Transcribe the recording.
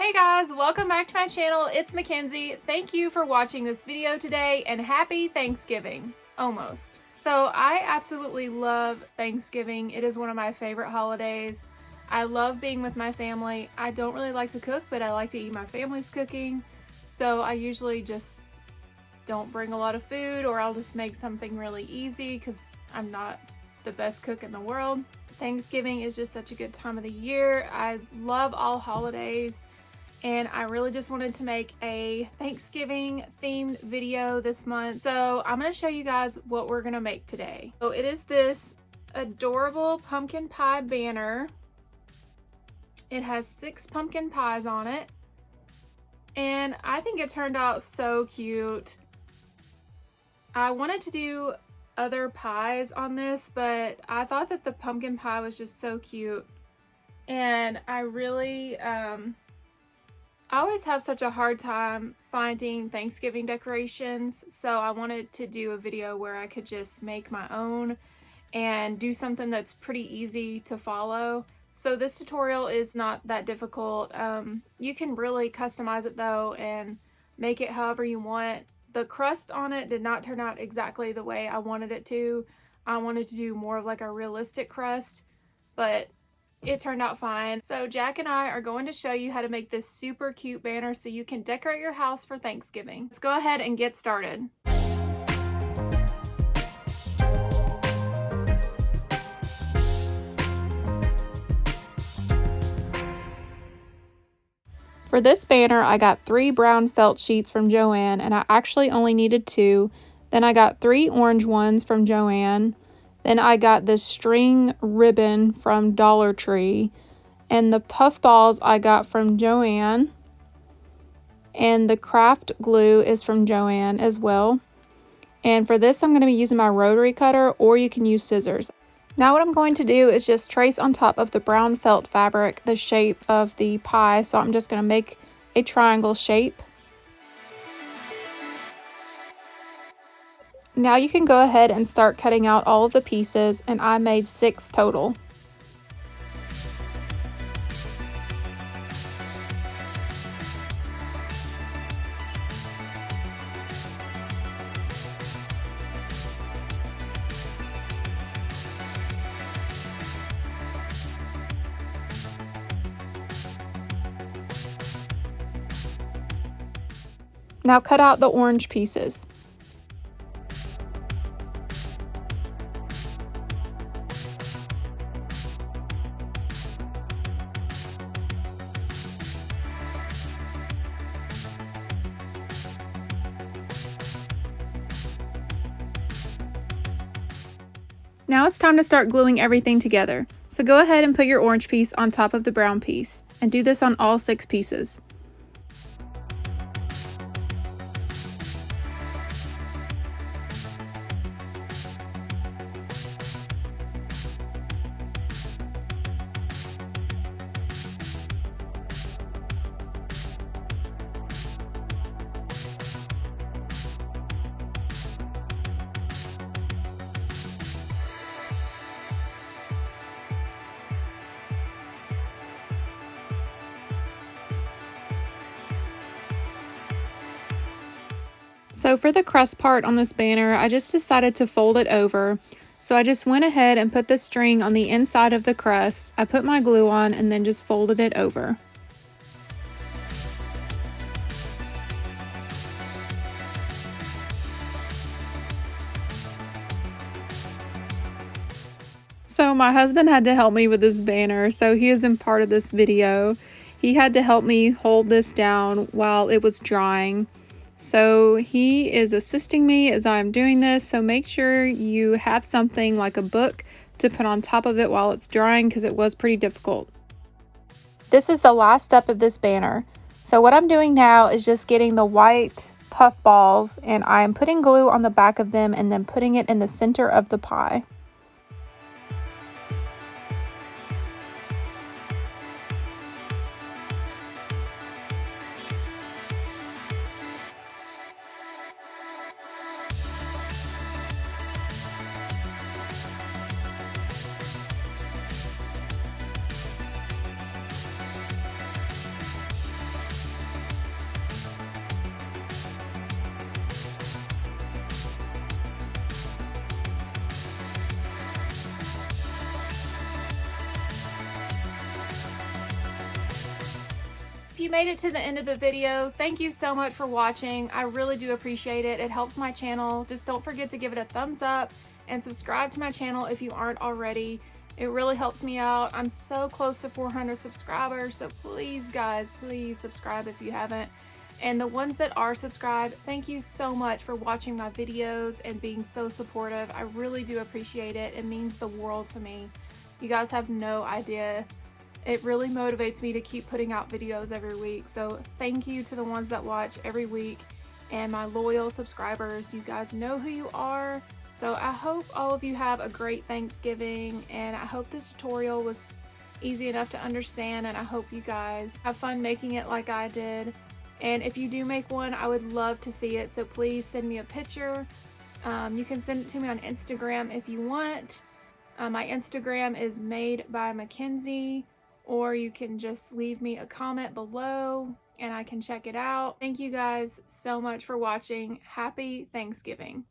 Hey guys, welcome back to my channel. It's Mackenzie. Thank you for watching this video today and happy Thanksgiving. Almost. So I absolutely love Thanksgiving. It is one of my favorite holidays. I love being with my family. I don't really like to cook, but I like to eat my family's cooking. So I usually just don't bring a lot of food, or I'll just make something really easy because I'm not the best cook in the world. Thanksgiving is just such a good time of the year. I love all holidays. And I really just wanted to make a Thanksgiving themed video this month. So I'm going to show you guys what we're going to make today. So it is this adorable pumpkin pie banner. It has 6 pumpkin pies on it. And I think it turned out so cute. I wanted to do other pies on this, but I thought that the pumpkin pie was just so cute. And I really, I always have such a hard time finding Thanksgiving decorations, so I wanted to do a video where I could just make my own and do something that's pretty easy to follow. So this tutorial is not that difficult. You can really customize it though and make it however you want. The crust on it did not turn out exactly the way I wanted it to. I wanted to do more of like a realistic crust, but it turned out fine. So Jack and I are going to show you how to make this super cute banner so you can decorate your house for Thanksgiving. Let's go ahead and get started. For this banner, I got 3 brown felt sheets from Joann, and I actually only needed 2. Then I got 3 orange ones from Joann. Then I got this string ribbon from Dollar Tree. And the puff balls I got from Joann. And the craft glue is from Joann as well. And for this, I'm going to be using my rotary cutter, or you can use scissors. Now what I'm going to do is just trace on top of the brown felt fabric the shape of the pie. So I'm just going to make a triangle shape. Now you can go ahead and start cutting out all of the pieces, and I made 6 total. Now cut out the orange pieces. Now it's time to start gluing everything together. So go ahead and put your orange piece on top of the brown piece, and do this on all 6 pieces. So for the crust part on this banner, I just decided to fold it over. So I just went ahead and put the string on the inside of the crust. I put my glue on and then just folded it over. So my husband had to help me with this banner, so he isn't part of this video. He had to help me hold this down while it was drying. So he is assisting me as I'm doing this, so make sure you have something like a book to put on top of it while it's drying, because it was pretty difficult. This is the last step of this banner. So what I'm doing now is just getting the white puff balls, and I'm putting glue on the back of them and then putting it in the center of the pie. If you made it to the end of the video, thank you so much for watching. I really do appreciate it. It helps my channel. Just don't forget to give it a thumbs up and subscribe to my channel if you aren't already. It really helps me out. I'm so close to 400 subscribers, so please guys, please subscribe if you haven't. And the ones that are subscribed, thank you so much for watching my videos and being so supportive. I really do appreciate it. It means the world to me. You guys have no idea. It really motivates me to keep putting out videos every week. So thank you to the ones that watch every week and my loyal subscribers. You guys know who you are. So I hope all of you have a great Thanksgiving, and I hope this tutorial was easy enough to understand, and I hope you guys have fun making it like I did. And if you do make one, I would love to see it. So please send me a picture. You can send it to me on Instagram if you want. My Instagram is madebymackenzie. Or you can just leave me a comment below and I can check it out. Thank you guys so much for watching. Happy Thanksgiving.